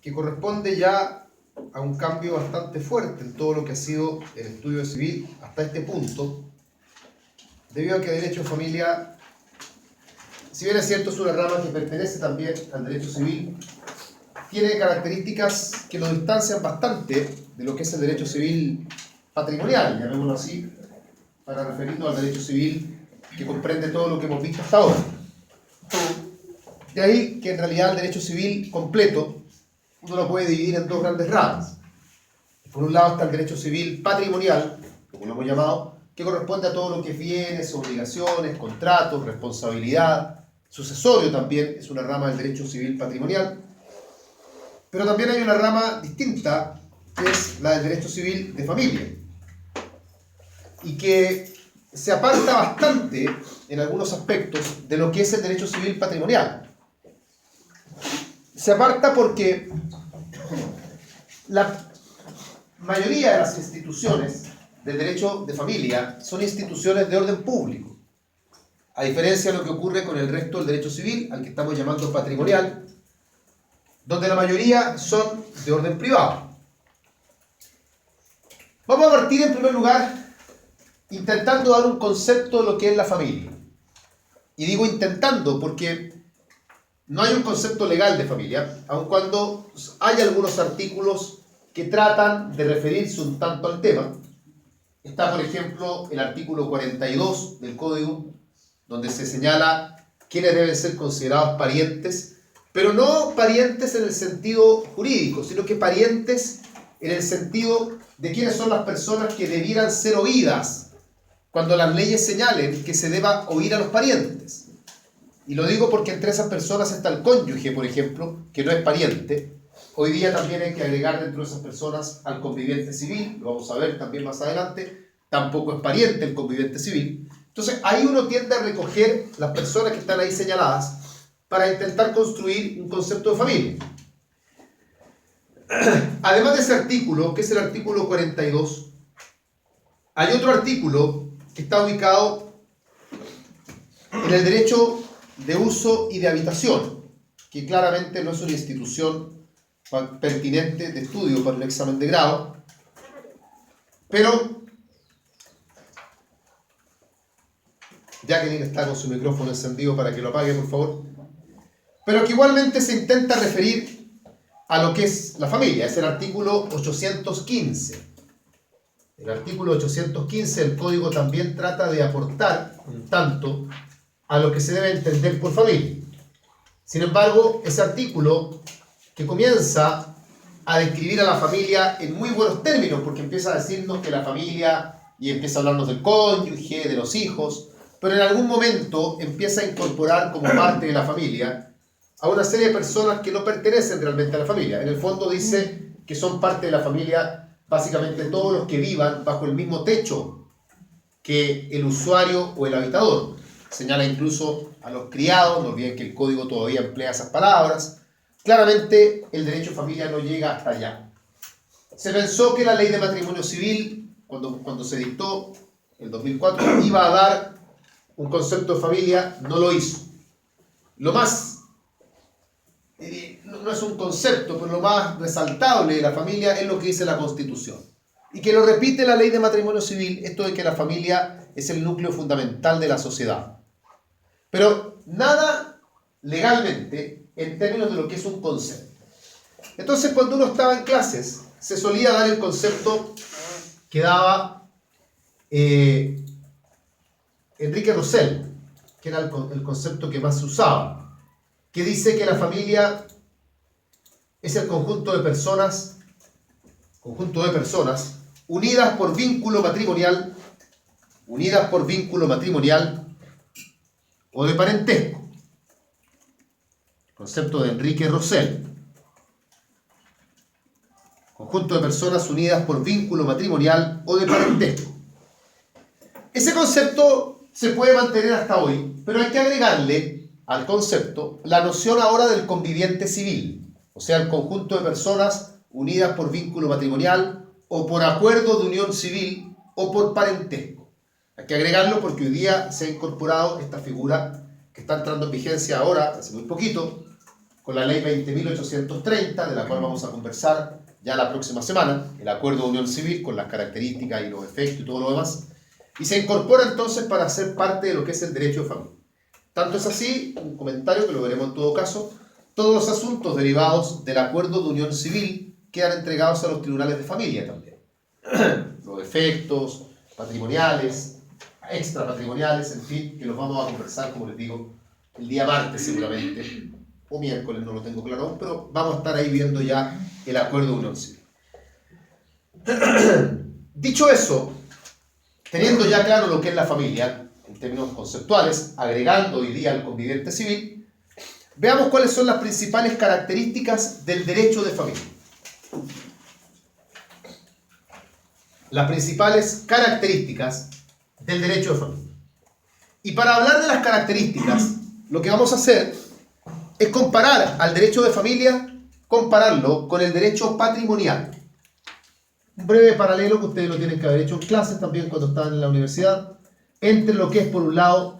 que corresponde ya a un cambio bastante fuerte en todo lo que ha sido el estudio civil hasta este punto, debido a que derecho de familia, si bien es cierto, es una rama que pertenece también al derecho civil, tiene características que lo distancian bastante de lo que es el derecho civil patrimonial, llamémoslo así, para referirnos al derecho civil que comprende todo lo que hemos visto hasta ahora. De ahí que en realidad el derecho civil completo uno lo puede dividir en dos grandes ramas. Por un lado está el derecho civil patrimonial, como lo hemos llamado, que corresponde a todo lo que es bienes, obligaciones, contratos, responsabilidad. Sucesorio también es una rama del derecho civil patrimonial. Pero también hay una rama distinta, que es la del derecho civil de familia, y que se aparta bastante en algunos aspectos de lo que es el derecho civil patrimonial. Se aparta porque la mayoría de las instituciones del derecho de familia son instituciones de orden público, a diferencia de lo que ocurre con el resto del derecho civil, al que estamos llamando patrimonial, donde la mayoría son de orden privado. Vamos a partir en primer lugar intentando dar un concepto de lo que es la familia. Y digo intentando porque no hay un concepto legal de familia, aun cuando hay algunos artículos que tratan de referirse un tanto al tema. Está, por ejemplo, el artículo 42 del Código, donde se señala quiénes deben ser considerados parientes, pero no parientes en el sentido jurídico, sino que parientes en el sentido de quiénes son las personas que debieran ser oídas cuando las leyes señalen que se deba oír a los parientes. Y lo digo porque entre esas personas está el cónyuge, por ejemplo, que no es pariente. Hoy día también hay que agregar dentro de esas personas al conviviente civil, lo vamos a ver también más adelante, tampoco es pariente el conviviente civil. Entonces ahí uno tiende a recoger las personas que están ahí señaladas para intentar construir un concepto de familia. Además de ese artículo, que es el artículo 42, hay otro artículo que está ubicado en el derecho de uso y de habitación, que claramente no es una institución pertinente de estudio para un examen de grado, pero Jacqueline está con su micrófono encendido para que lo apague, por favor, pero que igualmente se intenta referir a lo que es la familia. Es el artículo 815. El artículo 815 del Código también trata de aportar un tanto a lo que se debe entender por familia. Sin embargo, ese artículo que comienza a describir a la familia en muy buenos términos, porque empieza a decirnos que la familia, y empieza a hablarnos del cónyuge, de los hijos, pero en algún momento empieza a incorporar como parte de la familia a una serie de personas que no pertenecen realmente a la familia. En el fondo dice que son parte de la familia básicamente todos los que vivan bajo el mismo techo que el usuario o el habitador. Señala incluso a los criados, no olviden que el Código todavía emplea esas palabras. Claramente el derecho de familia no llega hasta allá. Se pensó que la ley de matrimonio civil, cuando se dictó en 2004, iba a dar un concepto de familia, no lo hizo. Lo más, no es un concepto, pero lo más resaltable de la familia es lo que dice la Constitución. Y que lo repite la ley de matrimonio civil, esto de que la familia es el núcleo fundamental de la sociedad. Pero nada legalmente en términos de lo que es un concepto. Entonces, cuando uno estaba en clases, se solía dar el concepto que daba Enrique Rossell, que era el concepto que más se usaba, que dice que la familia es el conjunto de personas unidas por vínculo matrimonial o de parentesco. Concepto de Enrique Rossell. Conjunto de personas unidas por vínculo matrimonial o de parentesco. Ese concepto se puede mantener hasta hoy, pero hay que agregarle al concepto la noción ahora del conviviente civil, o sea, el conjunto de personas unidas por vínculo matrimonial o por acuerdo de unión civil o por parentesco. Hay que agregarlo porque hoy día se ha incorporado esta figura que está entrando en vigencia ahora, hace muy poquito, con la ley 20.830, de la cual vamos a conversar ya la próxima semana, el acuerdo de unión civil con las características y los efectos y todo lo demás, y se incorpora entonces para ser parte de lo que es el derecho de familia. Tanto es así, un comentario que lo veremos en todo caso, todos los asuntos derivados del acuerdo de unión civil quedan entregados a los tribunales de familia también. Los efectos patrimoniales, extrapatrimoniales, en fin, que los vamos a conversar, como les digo, el día martes seguramente, o miércoles, no lo tengo claro aún, pero vamos a estar ahí viendo ya el acuerdo de unión civil. Dicho eso, teniendo ya claro lo que es la familia, en términos conceptuales, agregando hoy día al conviviente civil, veamos cuáles son las principales características del derecho de familia. Las principales características del derecho de familia. Y para hablar de las características, lo que vamos a hacer es comparar al derecho de familia, compararlo con el derecho patrimonial. Un breve paralelo que ustedes lo tienen que haber hecho en clases también cuando estaban en la universidad, entre lo que es por un lado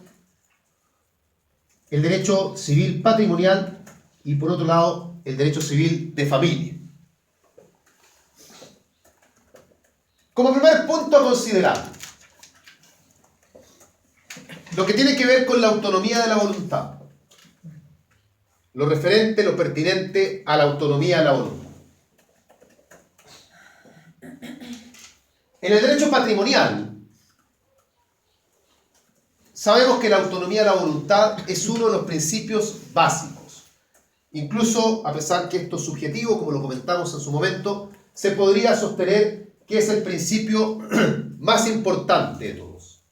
el derecho civil patrimonial y por otro lado el derecho civil de familia. Como primer punto a considerar, lo que tiene que ver con la autonomía de la voluntad. Lo referente, lo pertinente a la autonomía de la voluntad. En el derecho patrimonial, sabemos que la autonomía de la voluntad es uno de los principios básicos. Incluso, a pesar que esto es subjetivo, como lo comentamos en su momento, se podría sostener que es el principio más importante de todos.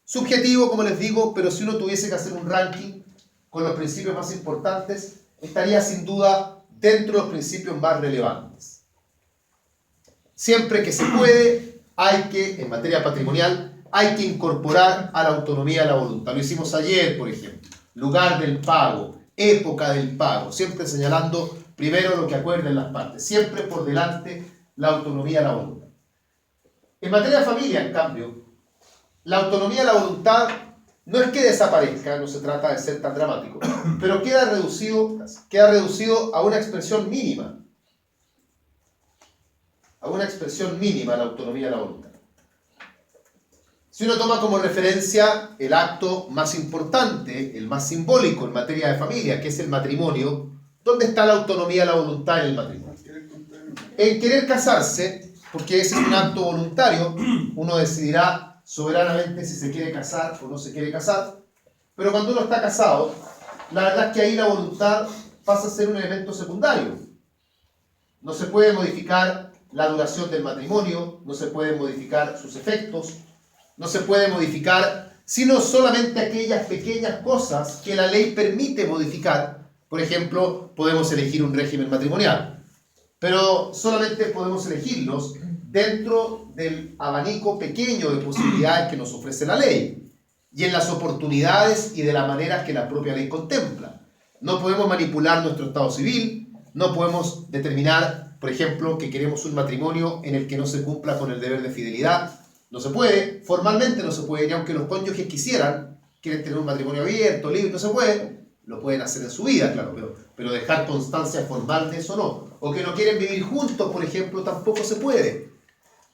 Subjetivo, como les digo, pero si uno tuviese que hacer un ranking con los principios más importantes, estaría sin duda dentro de los principios más relevantes. Siempre que se puede, hay que, en materia patrimonial, hay que incorporar a la autonomía de la voluntad. Lo hicimos ayer, por ejemplo. Lugar del pago, época del pago, siempre señalando primero lo que acuerden las partes, siempre por delante la autonomía de la voluntad. En materia de familia, en cambio, la autonomía de la voluntad no es que desaparezca, no se trata de ser tan dramático, pero queda reducido a una expresión mínima. A una expresión mínima la autonomía de la voluntad. Si uno toma como referencia el acto más importante, el más simbólico en materia de familia, que es el matrimonio, ¿dónde está la autonomía de la voluntad en el matrimonio? En querer casarse, porque ese es un acto voluntario, uno decidirá soberanamente si se quiere casar o no se quiere casar, pero cuando uno está casado, la verdad es que ahí la voluntad pasa a ser un elemento secundario. No se puede modificar la duración del matrimonio, no se pueden modificar sus efectos, no se puede modificar sino solamente aquellas pequeñas cosas que la ley permite modificar. Por ejemplo, podemos elegir un régimen matrimonial, pero solamente podemos elegirlos dentro del abanico pequeño de posibilidades que nos ofrece la ley y en las oportunidades y de la manera que la propia ley contempla. No podemos manipular nuestro estado civil, no podemos determinar, por ejemplo, que queremos un matrimonio en el que no se cumpla con el deber de fidelidad. No se puede, formalmente no se puede, y aunque los cónyuges quieren tener un matrimonio abierto, libre, no se puede, lo pueden hacer en su vida, claro, pero dejar constancia formal de eso no. O que no quieren vivir juntos, por ejemplo, tampoco se puede.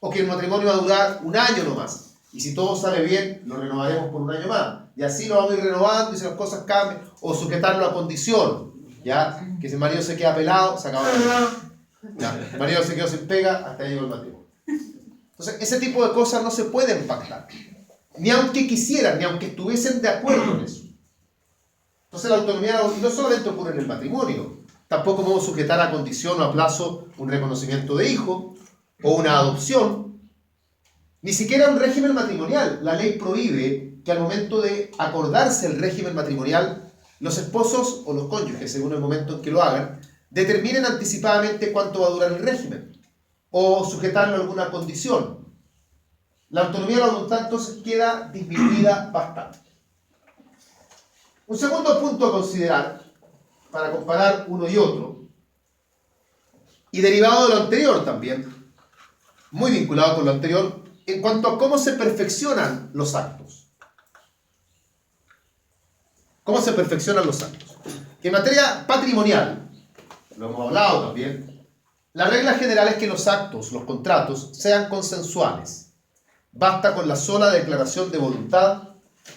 O que el matrimonio va a durar un año nomás. Y si todo sale bien, lo renovaremos por un año más. Y así lo vamos a ir renovando y si las cosas cambian. O sujetarlo a condición. ¿Ya? Que si el marido se queda pelado, se acabó la vida. ¿Ya? El marido se quedó sin pega, hasta ahí llegó el matrimonio. Entonces, ese tipo de cosas no se pueden pactar. Ni aunque quisieran, ni aunque estuviesen de acuerdo en eso. Entonces, la autonomía no solamente ocurre en el matrimonio. Tampoco podemos sujetar a condición o a plazo un reconocimiento de hijo o una adopción, ni siquiera un régimen matrimonial. La ley prohíbe que al momento de acordarse el régimen matrimonial, los esposos o los cónyuges, según el momento en que lo hagan, determinen anticipadamente cuánto va a durar el régimen o sujetarlo a alguna condición. La autonomía de la voluntad entonces queda disminuida bastante. Un segundo punto a considerar para comparar uno y otro, y derivado de lo anterior también, muy vinculado con lo anterior, en cuanto a cómo se perfeccionan los actos. ¿Cómo se perfeccionan los actos? En materia patrimonial, lo hemos hablado también, la regla general es que los actos, los contratos, sean consensuales. Basta con la sola declaración de voluntad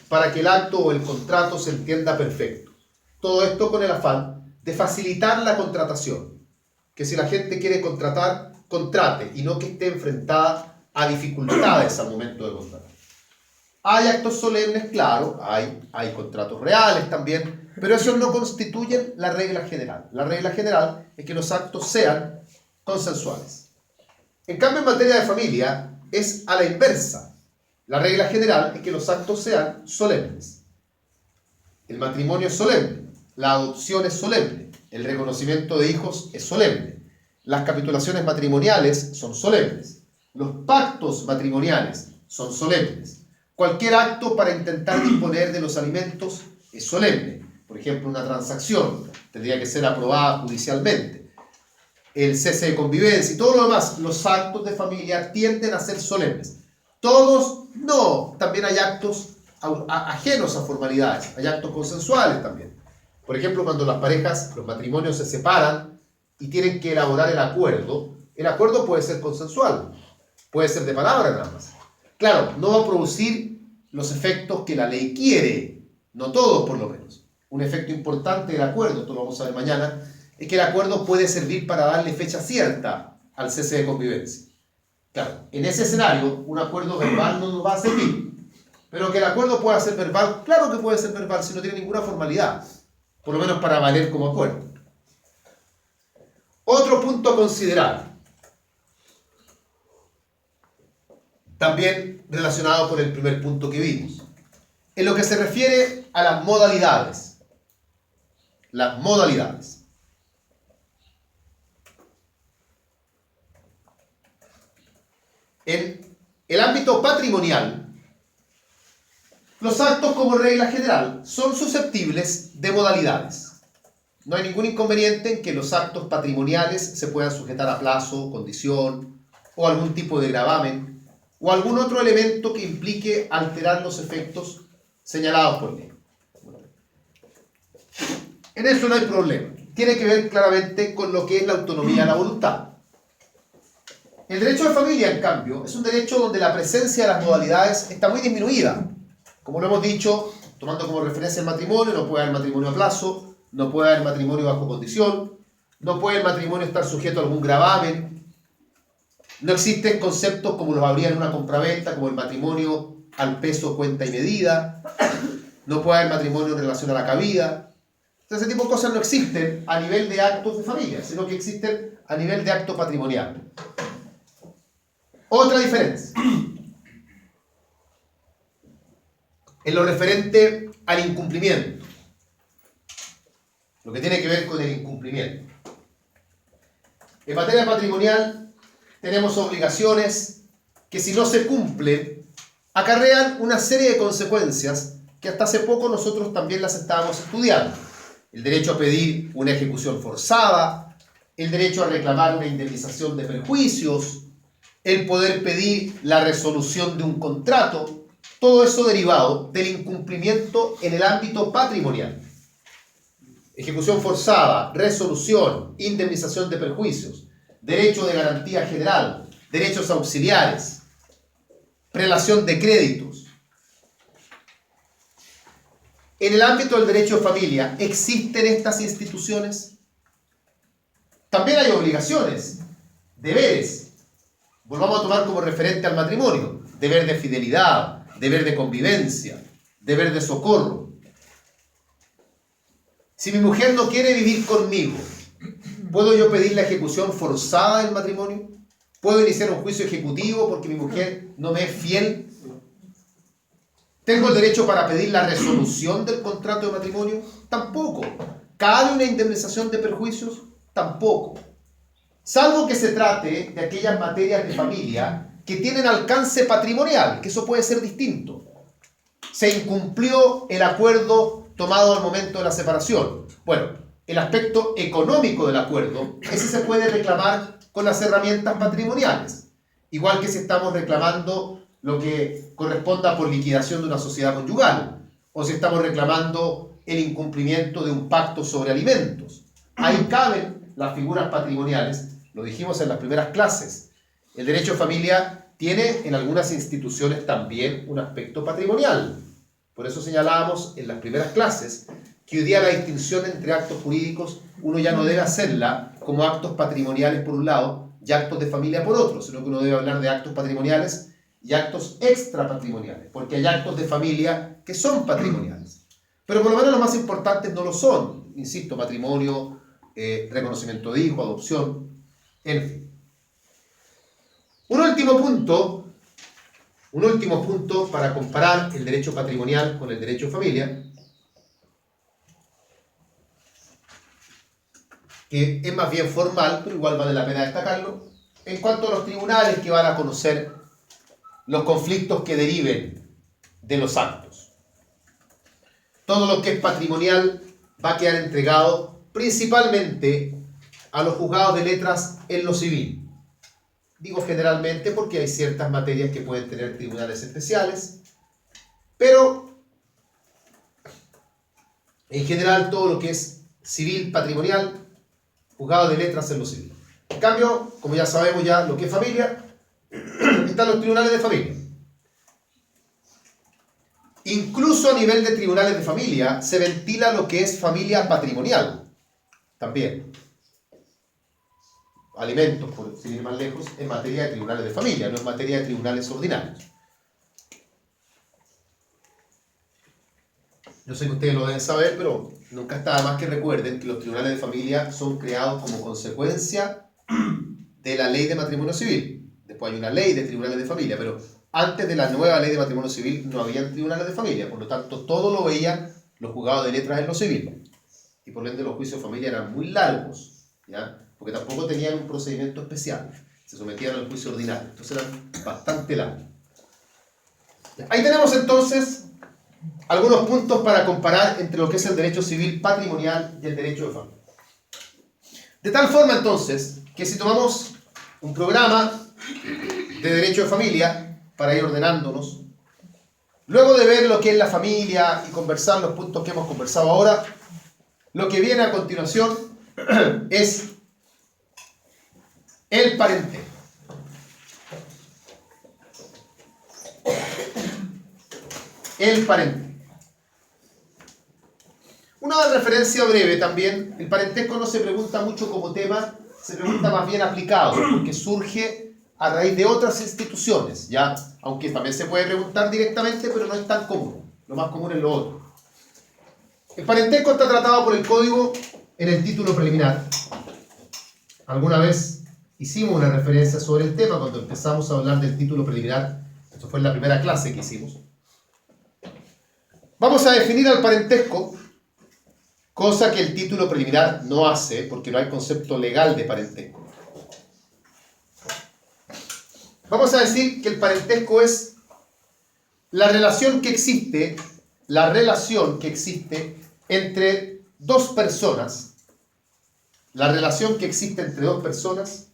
para que el acto o el contrato se entienda perfecto. Todo esto con el afán de facilitar la contratación. Que si la gente quiere contratar, contrate y no que esté enfrentada a dificultades al momento de contratar. Hay actos solemnes, claro, hay contratos reales también, pero esos no constituyen la regla general. La regla general es que los actos sean consensuales. En cambio, en materia de familia, es a la inversa. La regla general es que los actos sean solemnes. El matrimonio es solemne, la adopción es solemne, el reconocimiento de hijos es solemne, las capitulaciones matrimoniales son solemnes, los pactos matrimoniales son solemnes. Cualquier acto para intentar disponer de los alimentos es solemne. Por ejemplo, una transacción tendría que ser aprobada judicialmente. El cese de convivencia y todo lo demás, los actos de familia tienden a ser solemnes. Todos no, también hay actos ajenos a formalidades, hay actos consensuales también. Por ejemplo, cuando las parejas, los matrimonios se separan y tienen que elaborar el acuerdo puede ser consensual, puede ser de palabra nada más. Claro, no va a producir los efectos que la ley quiere, no todos por lo menos. Un efecto importante del acuerdo, esto lo vamos a ver mañana, es que el acuerdo puede servir para darle fecha cierta al cese de convivencia. Claro, en ese escenario, un acuerdo verbal no nos va a servir. Pero que el acuerdo pueda ser verbal, claro que puede ser verbal si no tiene ninguna formalidad, por lo menos para valer como acuerdo. Otro punto a considerar, también relacionado con el primer punto que vimos, en lo que se refiere a las modalidades. Las modalidades. En el ámbito patrimonial, los actos como regla general son susceptibles de modalidades. No hay ningún inconveniente en que los actos patrimoniales se puedan sujetar a plazo, condición o algún tipo de gravamen o algún otro elemento que implique alterar los efectos señalados por ley. En eso no hay problema. Tiene que ver claramente con lo que es la autonomía de la voluntad. El derecho de familia, en cambio, es un derecho donde la presencia de las modalidades está muy disminuida. Como lo hemos dicho, tomando como referencia el matrimonio, no puede haber matrimonio a plazo, no puede haber matrimonio bajo condición, no puede el matrimonio estar sujeto a algún gravamen, no existen conceptos como los habría en una compraventa, como el matrimonio al peso, cuenta y medida, no puede haber matrimonio en relación a la cabida. Entonces, ese tipo de cosas no existen a nivel de actos de familia, sino que existen a nivel de acto patrimonial. Otra diferencia. En lo referente al incumplimiento. Lo que tiene que ver con el incumplimiento. En materia patrimonial tenemos obligaciones que si no se cumplen acarrean una serie de consecuencias que hasta hace poco nosotros también las estábamos estudiando. El derecho a pedir una ejecución forzada, el derecho a reclamar una indemnización de perjuicios, el poder pedir la resolución de un contrato, todo eso derivado del incumplimiento en el ámbito patrimonial. Ejecución forzada, resolución, indemnización de perjuicios, derecho de garantía general, derechos auxiliares, prelación de créditos. En el ámbito del derecho de familia, ¿existen estas instituciones? También hay obligaciones, deberes. Volvamos a tomar como referente al matrimonio. Deber de fidelidad, deber de convivencia, deber de socorro. Si mi mujer no quiere vivir conmigo, ¿puedo yo pedir la ejecución forzada del matrimonio? ¿Puedo iniciar un juicio ejecutivo porque mi mujer no me es fiel? ¿Tengo el derecho para pedir la resolución del contrato de matrimonio? Tampoco. ¿Cabe una indemnización de perjuicios? Tampoco. Salvo que se trate de aquellas materias de familia que tienen alcance patrimonial, que eso puede ser distinto. Se incumplió el acuerdo tomado al momento de la separación. Bueno, el aspecto económico del acuerdo, ese se puede reclamar con las herramientas patrimoniales. Igual que si estamos reclamando lo que corresponda por liquidación de una sociedad conyugal, o si estamos reclamando el incumplimiento de un pacto sobre alimentos. Ahí caben las figuras patrimoniales, lo dijimos en las primeras clases, el derecho de familia tiene en algunas instituciones también un aspecto patrimonial. Por eso señalábamos en las primeras clases que hoy día la distinción entre actos jurídicos uno ya no debe hacerla como actos patrimoniales por un lado y actos de familia por otro, sino que uno debe hablar de actos patrimoniales y actos extrapatrimoniales, porque hay actos de familia que son patrimoniales. Pero por lo menos los más importantes no lo son. Insisto, matrimonio, reconocimiento de hijo, adopción, en fin. Un último punto para comparar el derecho patrimonial con el derecho de familia, que es más bien formal, pero igual vale la pena destacarlo, en cuanto a los tribunales que van a conocer los conflictos que deriven de los actos. Todo lo que es patrimonial va a quedar entregado principalmente a los juzgados de letras en lo civil. Digo generalmente porque hay ciertas materias que pueden tener tribunales especiales, pero en general todo lo que es civil patrimonial, juzgado de letras en lo civil. En cambio, como ya sabemos ya lo que es familia, están los tribunales de familia. Incluso a nivel de tribunales de familia se ventila lo que es familia patrimonial también. Alimentos, por sin ir más lejos, en materia de tribunales de familia, no en materia de tribunales ordinarios. Yo sé que ustedes lo deben saber, pero nunca está de más que recuerden que los tribunales de familia son creados como consecuencia de la ley de matrimonio civil. Después hay una ley de tribunales de familia, pero antes de la nueva ley de matrimonio civil no había tribunales de familia, por lo tanto todo lo veían los juzgados de letras en lo civil. Y por lo ende los juicios de familia eran muy largos, ¿ya? Porque tampoco tenían un procedimiento especial, se sometían al juicio ordinario, entonces eran bastante largos. Ahí tenemos entonces algunos puntos para comparar entre lo que es el derecho civil patrimonial y el derecho de familia. De tal forma entonces que si tomamos un programa de derecho de familia para ir ordenándonos, luego de ver lo que es la familia y conversar los puntos que hemos conversado ahora, lo que viene a continuación es el parentesco. El parentesco. Una referencia breve también, el parentesco no se pregunta mucho como tema, se pregunta más bien aplicado, porque surge a raíz de otras instituciones, ¿ya? Aunque también se puede preguntar directamente, pero no es tan común, lo más común es lo otro. El parentesco está tratado por el Código en el título preliminar. Alguna vez hicimos una referencia sobre el tema cuando empezamos a hablar del título preliminar, esto fue en la primera clase que hicimos. Vamos a definir al parentesco, cosa que el título preliminar no hace, porque no hay concepto legal de parentesco. Vamos a decir que el parentesco es la relación que existe entre dos personas, la relación que existe entre dos personas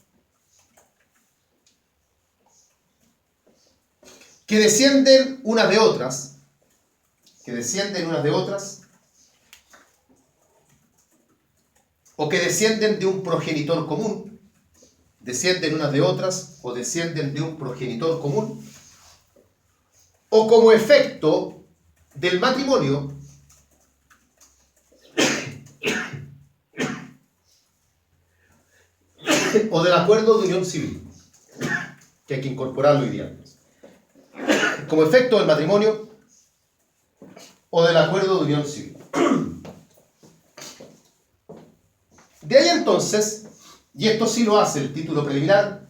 que descienden unas de otras, o que descienden de un progenitor común, descienden unas de otras, o descienden de un progenitor común, o como efecto del matrimonio, o del acuerdo de unión civil, que hay que incorporarlo hoy día. Como efecto del matrimonio, o del acuerdo de unión civil. De ahí entonces, y esto sí lo hace el título preliminar,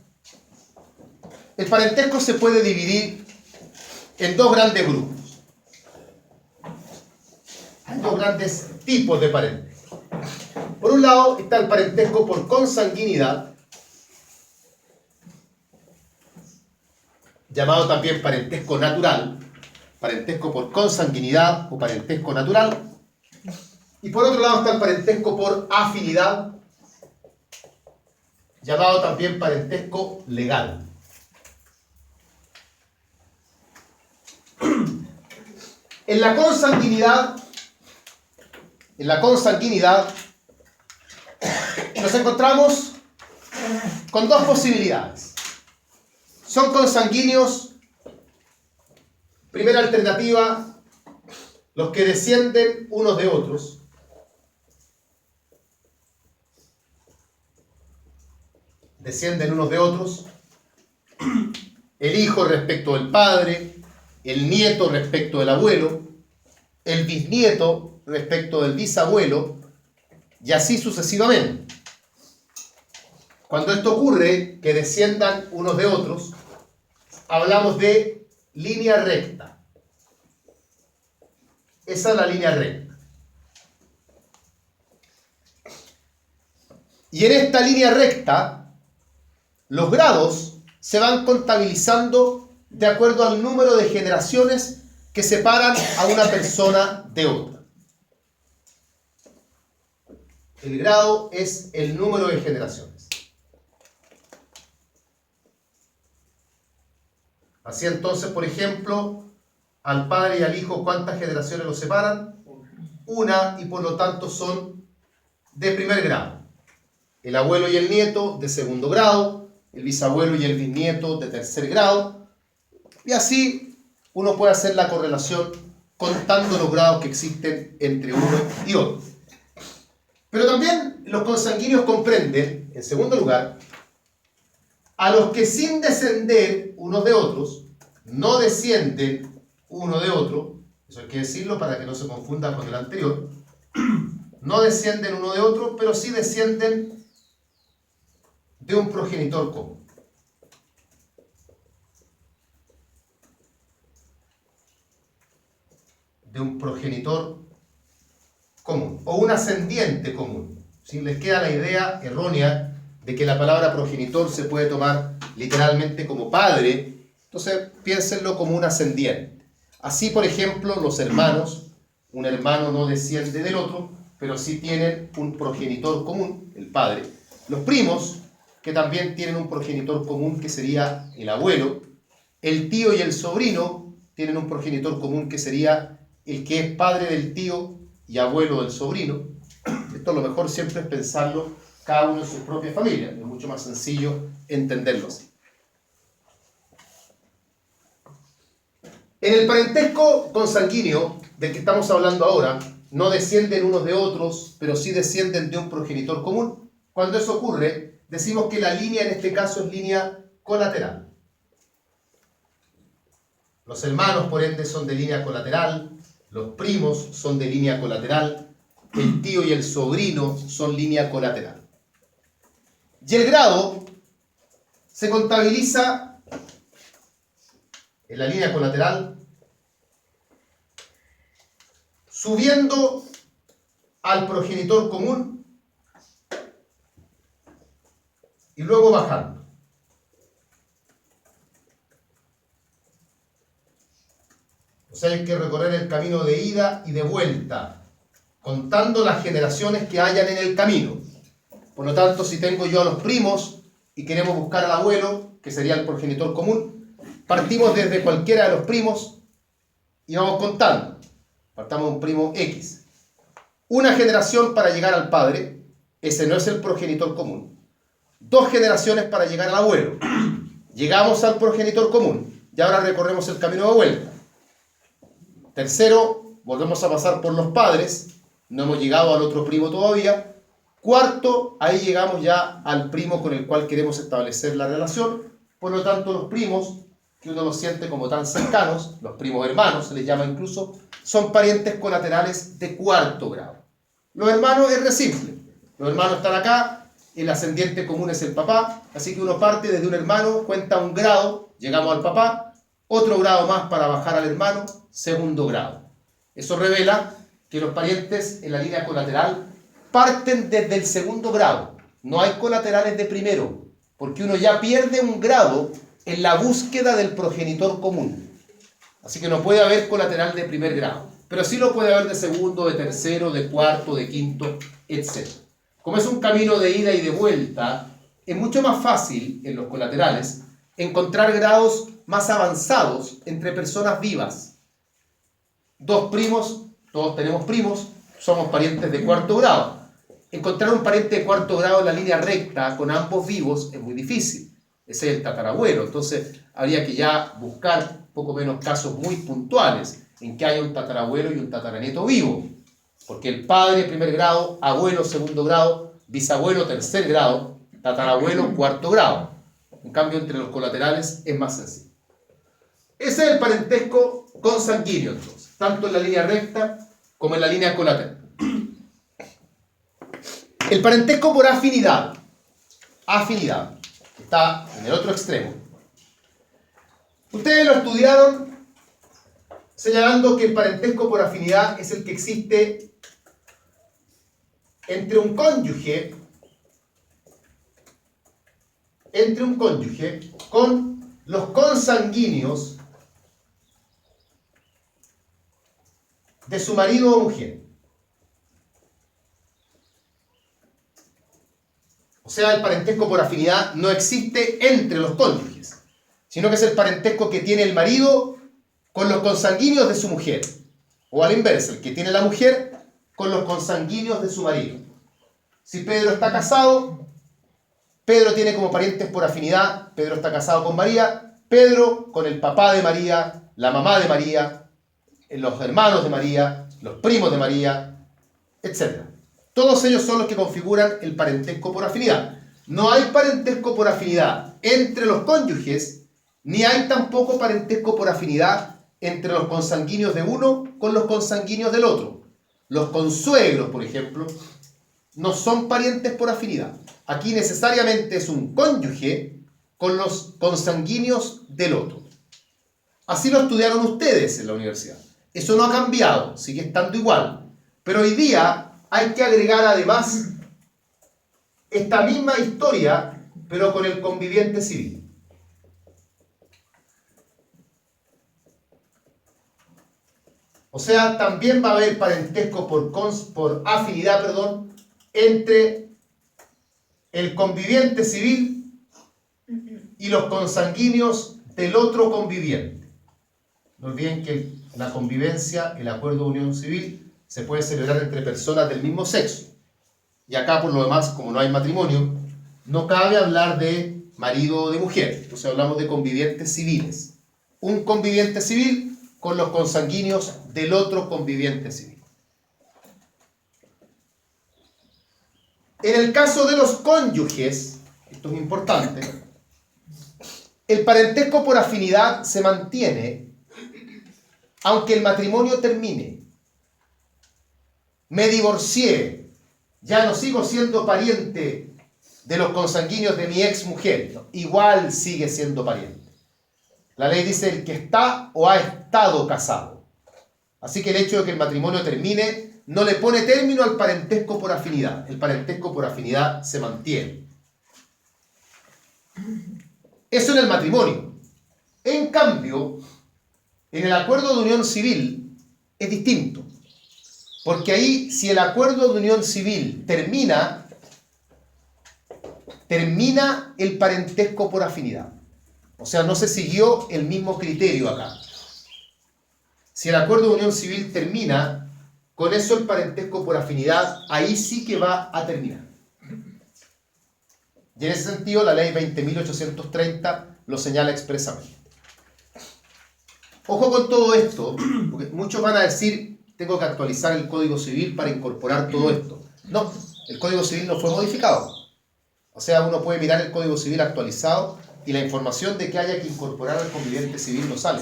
el parentesco se puede dividir en dos grandes grupos. Hay dos grandes tipos de parentesco. Por un lado está el parentesco por consanguinidad, llamado también parentesco natural, parentesco por consanguinidad o parentesco natural. Y por otro lado está el parentesco por afinidad, llamado también parentesco legal. En la consanguinidad, nos encontramos con dos posibilidades. Son consanguíneos, primera alternativa, los que descienden unos de otros. Descienden unos de otros. El hijo respecto del padre, el nieto respecto del abuelo, el bisnieto respecto del bisabuelo, y así sucesivamente. Cuando esto ocurre, que desciendan unos de otros, hablamos de línea recta. Esa es la línea recta. Y en esta línea recta, los grados se van contabilizando de acuerdo al número de generaciones que separan a una persona de otra. El grado es el número de generaciones. Así entonces, por ejemplo, al padre y al hijo, ¿cuántas generaciones los separan? Una, y por lo tanto son de primer grado. El abuelo y el nieto de segundo grado, el bisabuelo y el bisnieto de tercer grado, y así uno puede hacer la correlación contando los grados que existen entre uno y otro. Pero también los consanguíneos comprenden, en segundo lugar, a los que sin descender unos de otros, no descienden uno de otro, eso hay que decirlo para que no se confunda con el anterior, no descienden uno de otro, pero sí descienden de un progenitor común. De un progenitor común, o un ascendiente común. Si les queda la idea errónea de que la palabra progenitor se puede tomar literalmente como padre, entonces piénsenlo como un ascendiente. Así, por ejemplo, los hermanos, un hermano no desciende del otro, pero sí tienen un progenitor común, el padre. Los primos, que también tienen un progenitor común que sería el abuelo. El tío y el sobrino tienen un progenitor común que sería el que es padre del tío y abuelo del sobrino. Esto lo mejor siempre es pensarlo cada uno en su propia familia. Es mucho más sencillo entenderlo así. En el parentesco consanguíneo del que estamos hablando ahora, no descienden unos de otros, pero sí descienden de un progenitor común. Cuando eso ocurre, decimos que la línea en este caso es línea colateral. Los hermanos, por ende, son de línea colateral, los primos son de línea colateral, el tío y el sobrino son línea colateral. Y el grado se contabiliza en la línea colateral subiendo al progenitor común y luego bajando. O sea, hay que recorrer el camino de ida y de vuelta, contando las generaciones que hayan en el camino. Por lo tanto, si tengo yo a los primos y queremos buscar al abuelo, que sería el progenitor común, partimos desde cualquiera de los primos y vamos contando. Partamos de un primo X. Una generación para llegar al padre, ese no es el progenitor común. 2 generaciones para llegar al abuelo. Llegamos al progenitor común y ahora recorremos el camino de vuelta. Tercero, volvemos a pasar por los padres, no hemos llegado al otro primo todavía. Cuarto, ahí llegamos ya al primo con el cual queremos establecer la relación. Por lo tanto, los primos, que uno los siente como tan cercanos, los primos hermanos se les llama incluso, son parientes colaterales de cuarto grado. Los hermanos es re simple. Los hermanos están acá, el ascendiente común es el papá, así que uno parte desde un hermano, cuenta un grado, llegamos al papá, otro grado más para bajar al hermano, segundo grado. Eso revela que los parientes en la línea colateral parten desde el segundo grado. No hay colaterales de primero, porque uno ya pierde un grado en la búsqueda del progenitor común. Así que no puede haber colateral de primer grado, pero sí lo puede haber de segundo, de tercero, de cuarto, de quinto, etc. Como es un camino de ida y de vuelta, es mucho más fácil en los colaterales encontrar grados más avanzados entre personas vivas. 2 primos, todos tenemos primos, somos parientes de cuarto grado. encontrar un pariente de cuarto grado en la línea recta con ambos vivos es muy difícil. Ese es el tatarabuelo. Entonces habría que ya buscar poco menos casos muy puntuales en que haya un tatarabuelo y un tataranieto vivo. Porque el padre primer grado, abuelo segundo grado, bisabuelo tercer grado, tatarabuelo cuarto grado. En cambio, entre los colaterales es más sencillo. Ese es el parentesco consanguíneo, entonces, tanto en la línea recta como en la línea colateral. El parentesco por afinidad. Afinidad. Está en el otro extremo. Ustedes lo estudiaron señalando que el parentesco por afinidad es el que existe entre un cónyuge con los consanguíneos de su marido o mujer. O sea, el parentesco por afinidad no existe entre los cónyuges, sino que es el parentesco que tiene el marido con los consanguíneos de su mujer. O al inverso, el que tiene la mujer con los consanguíneos de su marido. Si Pedro está casado, Pedro tiene como parientes por afinidad, Pedro está casado con María, Pedro con el papá de María, la mamá de María, los hermanos de María, los primos de María, etc. Todos ellos son los que configuran el parentesco por afinidad. No hay parentesco por afinidad entre los cónyuges, ni hay tampoco parentesco por afinidad entre los consanguíneos de uno con los consanguíneos del otro. Los consuegros, por ejemplo, no son parientes por afinidad. Aquí necesariamente es un cónyuge con los consanguíneos del otro. Así lo estudiaron ustedes en la universidad. Eso no ha cambiado, sigue estando igual. Pero hoy día hay que agregar además esta misma historia, pero con el conviviente civil. O sea, también va a haber parentesco por afinidad, entre el conviviente civil y los consanguíneos del otro conviviente. No olviden que la convivencia, el acuerdo de unión civil, se puede celebrar entre personas del mismo sexo. Y acá, por lo demás, como no hay matrimonio, no cabe hablar de marido o de mujer. Entonces hablamos de convivientes civiles. Un conviviente civil con los consanguíneos del otro conviviente civil. En el caso de los cónyuges, esto es importante, el parentesco por afinidad se mantiene aunque el matrimonio termine. Me divorcié, ya no sigo siendo pariente de los consanguíneos de mi ex mujer, no, igual sigue siendo pariente. La ley dice el que está o ha estado casado. Así que el hecho de que el matrimonio termine no le pone término al parentesco por afinidad. El parentesco por afinidad se mantiene. Eso en el matrimonio. En cambio, en el acuerdo de unión civil es distinto. Porque ahí, si el acuerdo de unión civil termina el parentesco por afinidad. O sea, no se siguió el mismo criterio acá. Si el acuerdo de unión civil termina, con eso el parentesco por afinidad, ahí sí que va a terminar. Y en ese sentido, la ley 20.830 lo señala expresamente. Ojo con todo esto, porque muchos van a decir, tengo que actualizar el Código Civil para incorporar todo esto. No, el Código Civil no fue modificado. O sea, uno puede mirar el Código Civil actualizado y la información de que haya que incorporar al conviviente civil no sale.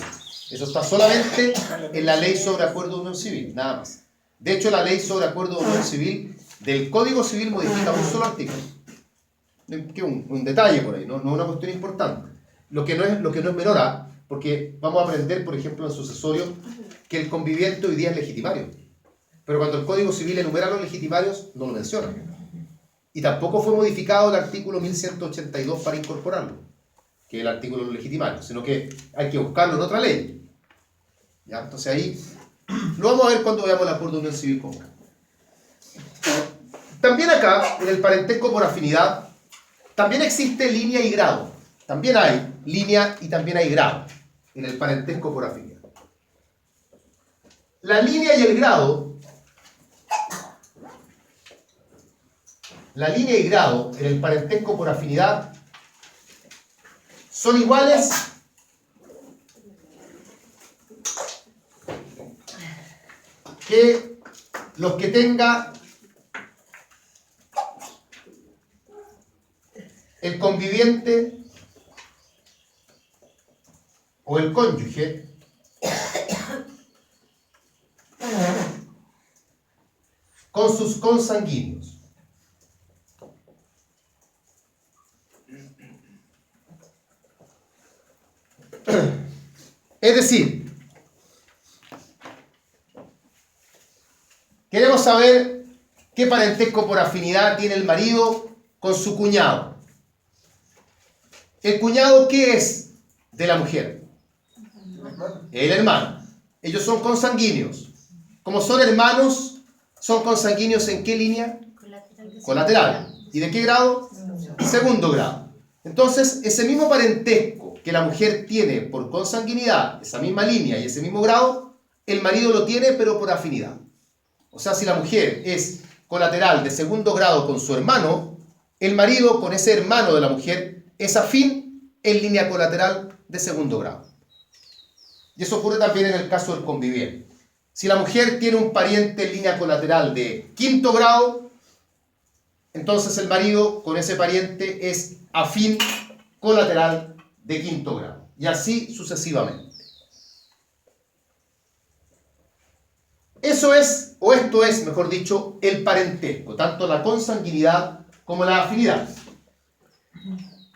Eso está solamente en la ley sobre acuerdo de unión civil, nada más. De hecho, la ley sobre acuerdo de unión civil del Código Civil modifica un solo artículo. Un detalle por ahí, no una cuestión importante. Lo que no es menor a, porque vamos a aprender, por ejemplo, en sucesorio, que el conviviente hoy día es legitimario. Pero cuando el Código Civil enumera a los legitimarios, no lo menciona. Y tampoco fue modificado el artículo 1182 para incorporarlo, que es el artículo de los legitimarios, sino que hay que buscarlo en otra ley. ¿Ya? Entonces ahí lo vamos a ver cuando veamos el acuerdo de unión civil común. También acá, en el parentesco por afinidad, también existe línea y grado. También hay línea y también hay grado en el parentesco por afinidad. La línea y el grado la línea y grado en el parentesco por afinidad son iguales que los que tenga el conviviente o el cónyuge con sus consanguíneos. Es decir, queremos saber qué parentesco por afinidad tiene el marido con su cuñado. ¿El cuñado qué es de la mujer? El hermano. Ellos son consanguíneos. Como son hermanos, son consanguíneos ¿en qué línea? Colateral. ¿Y de qué grado? Segundo grado. Entonces, ese mismo parentesco que la mujer tiene por consanguinidad, esa misma línea y ese mismo grado, el marido lo tiene pero por afinidad. O sea, si la mujer es colateral de segundo grado con su hermano, el marido con ese hermano de la mujer es afín en línea colateral de segundo grado. Y eso ocurre también en el caso del conviviente. Si la mujer tiene un pariente en línea colateral de quinto grado, entonces el marido con ese pariente es afín colateral de quinto grado. Y así sucesivamente. Eso es, o esto es, mejor dicho, el parentesco, tanto la consanguinidad como la afinidad.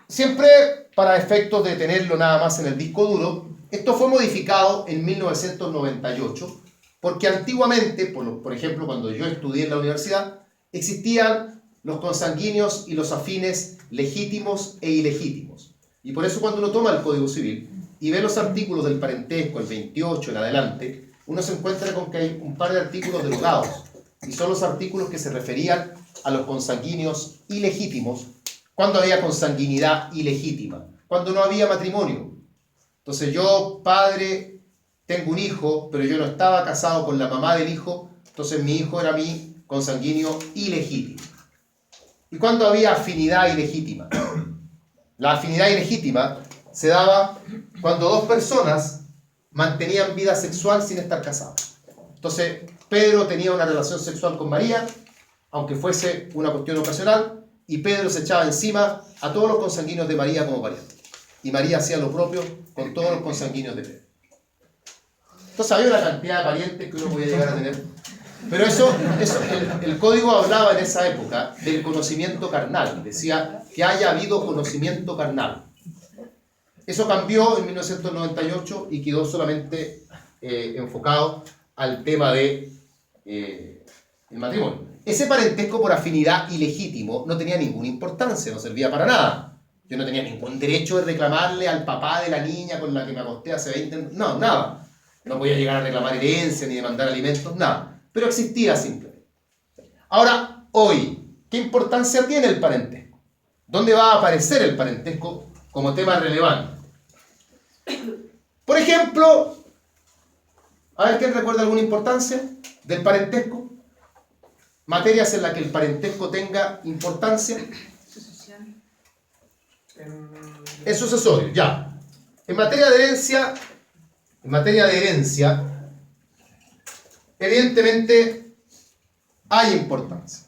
Siempre para efectos de tenerlo nada más en el disco duro, esto fue modificado en 1998, porque antiguamente, por ejemplo, cuando yo estudié en la universidad, existían los consanguíneos y los afines legítimos e ilegítimos. Y por eso cuando uno toma el Código Civil y ve los artículos del parentesco, el 28 en adelante, uno se encuentra con que hay un par de artículos derogados, y son los artículos que se referían a los consanguíneos ilegítimos, cuando había consanguinidad ilegítima, cuando no había matrimonio. Entonces yo, padre, tengo un hijo, pero yo no estaba casado con la mamá del hijo, entonces mi hijo era mi consanguíneo ilegítimo. ¿Y cuando había afinidad ilegítima? La afinidad ilegítima se daba cuando dos personas mantenían vida sexual sin estar casados. Entonces, Pedro tenía una relación sexual con María, aunque fuese una cuestión ocasional, y Pedro se echaba encima a todos los consanguíneos de María como pariente. Y María hacía lo propio con todos los consanguíneos de Pedro. Entonces había una cantidad de parientes que uno podía llegar a tener. Pero el código hablaba en esa época del conocimiento carnal. Decía que haya habido conocimiento carnal. Eso cambió en 1998 y quedó solamente enfocado al tema de el matrimonio. Ese parentesco por afinidad ilegítimo no tenía ninguna importancia, no servía para nada. Yo no tenía ningún derecho de reclamarle al papá de la niña con la que me acosté hace 20 años. No, nada. No podía llegar a reclamar herencia ni demandar alimentos, nada. Pero existía simplemente. Ahora, hoy, ¿qué importancia tiene el parentesco? ¿Dónde va a aparecer el parentesco como tema relevante? Por ejemplo, a ver, ¿quién recuerda alguna importancia del parentesco? Materias en las que el parentesco tenga importancia. El sucesorio, ya. En materia de herencia, evidentemente hay importancia.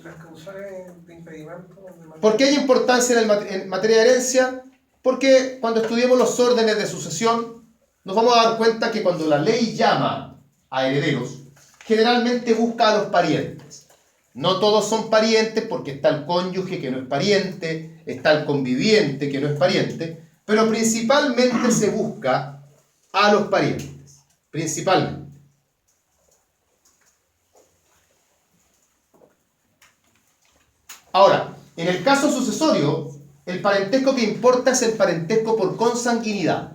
Las causales de impedimento. ¿Por qué hay importancia en materia de herencia? Porque cuando estudiemos los órdenes de sucesión, nos vamos a dar cuenta que cuando la ley llama a herederos, generalmente busca a los parientes. No todos son parientes porque está el cónyuge que no es pariente, está el conviviente que no es pariente, pero principalmente se busca a los parientes. Principalmente. Ahora, en el caso sucesorio, el parentesco que importa es el parentesco por consanguinidad.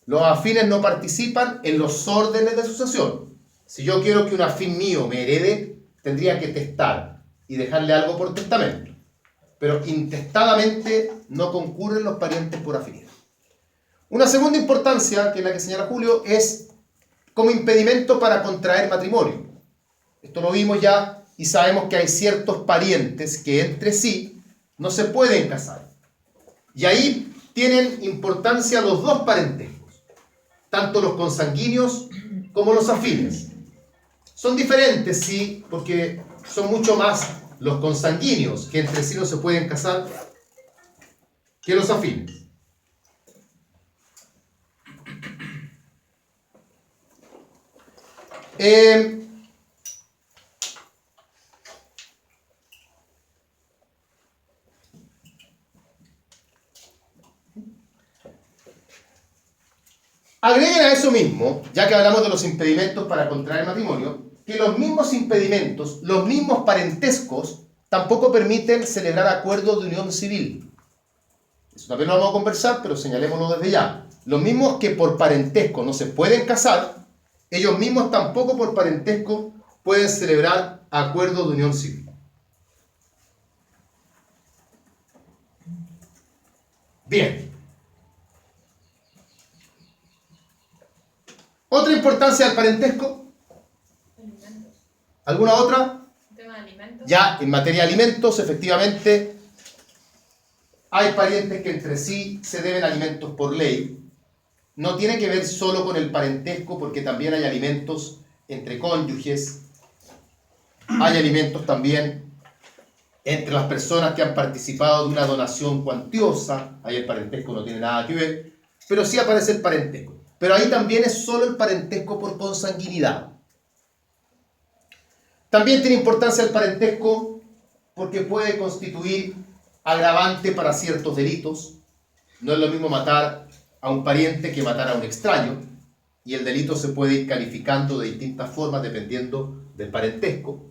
Los afines no participan en los órdenes de sucesión. Si yo quiero que un afín mío me herede, tendría que testar y dejarle algo por testamento. Pero intestadamente no concurren los parientes por afinidad. Una segunda importancia, que es la que señala Julio, es como impedimento para contraer matrimonio. Esto lo vimos ya y sabemos que hay ciertos parientes que entre sí no se pueden casar. Y ahí tienen importancia los dos parentescos, tanto los consanguíneos como los afines. Son diferentes, sí, porque son mucho más los consanguíneos que entre sí no se pueden casar que los afines. Agreguen a eso mismo, ya que hablamos de los impedimentos para contraer matrimonio, que los mismos impedimentos, los mismos parentescos, tampoco permiten celebrar acuerdos de unión civil. Eso también lo vamos a conversar, pero señalémoslo desde ya. Los mismos que por parentesco no se pueden casar, ellos mismos tampoco por parentesco pueden celebrar acuerdos de unión civil. Bien. ¿Otra importancia del parentesco? Alimentos. ¿Alguna otra? Tema de alimentos. Ya, en materia de alimentos, efectivamente, hay parientes que entre sí se deben alimentos por ley. No tiene que ver solo con el parentesco, porque también hay alimentos entre cónyuges. Hay alimentos también entre las personas que han participado de una donación cuantiosa. Ahí el parentesco no tiene nada que ver, pero sí aparece el parentesco. Pero ahí también es solo el parentesco por consanguinidad. También tiene importancia el parentesco porque puede constituir agravante para ciertos delitos. No es lo mismo matar a un pariente que matar a un extraño, y el delito se puede ir calificando de distintas formas dependiendo del parentesco.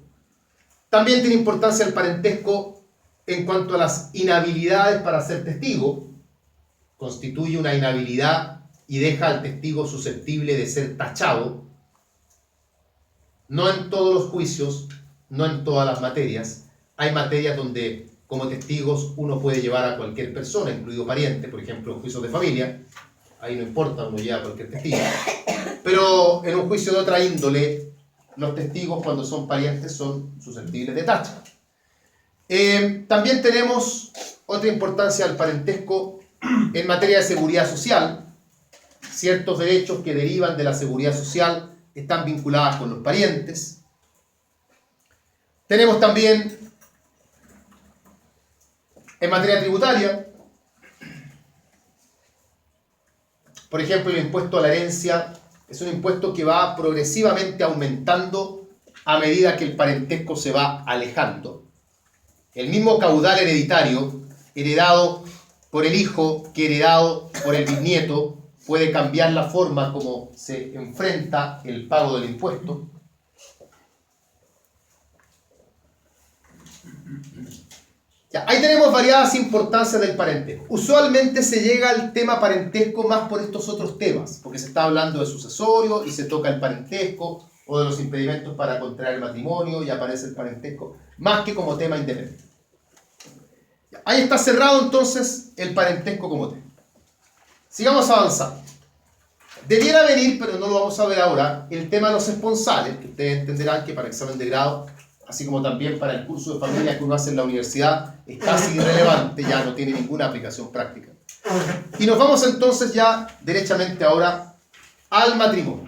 También tiene importancia el parentesco en cuanto a las inhabilidades para ser testigo. Constituye una inhabilidad y deja al testigo susceptible de ser tachado. No en todos los juicios, no en todas las materias. Hay materias donde como testigos uno puede llevar a cualquier persona, incluido pariente, por ejemplo, en juicios de familia. Ahí no importa, uno lleva a cualquier testigo. Pero en un juicio de otra índole, los testigos cuando son parientes son susceptibles de tacha. También tenemos otra importancia del parentesco en materia de seguridad social. Ciertos derechos que derivan de la seguridad social están vinculados con los parientes. Tenemos también, en materia tributaria, por ejemplo, el impuesto a la herencia es un impuesto que va progresivamente aumentando a medida que el parentesco se va alejando. El mismo caudal hereditario, heredado por el hijo que heredado por el bisnieto, puede cambiar la forma como se enfrenta el pago del impuesto. Ya, ahí tenemos variadas importancias del parentesco. Usualmente se llega al tema parentesco más por estos otros temas, porque se está hablando de sucesorio y se toca el parentesco, o de los impedimentos para contraer el matrimonio y aparece el parentesco, más que como tema independiente. Ahí está cerrado entonces el parentesco como tema. Sigamos avanzando. Debiera venir, pero no lo vamos a ver ahora, el tema de los esponsales, que ustedes entenderán que para examen de grado, así como también para el curso de familia que uno hace en la universidad, es casi irrelevante, ya no tiene ninguna aplicación práctica. Y nos vamos entonces ya derechamente ahora al matrimonio.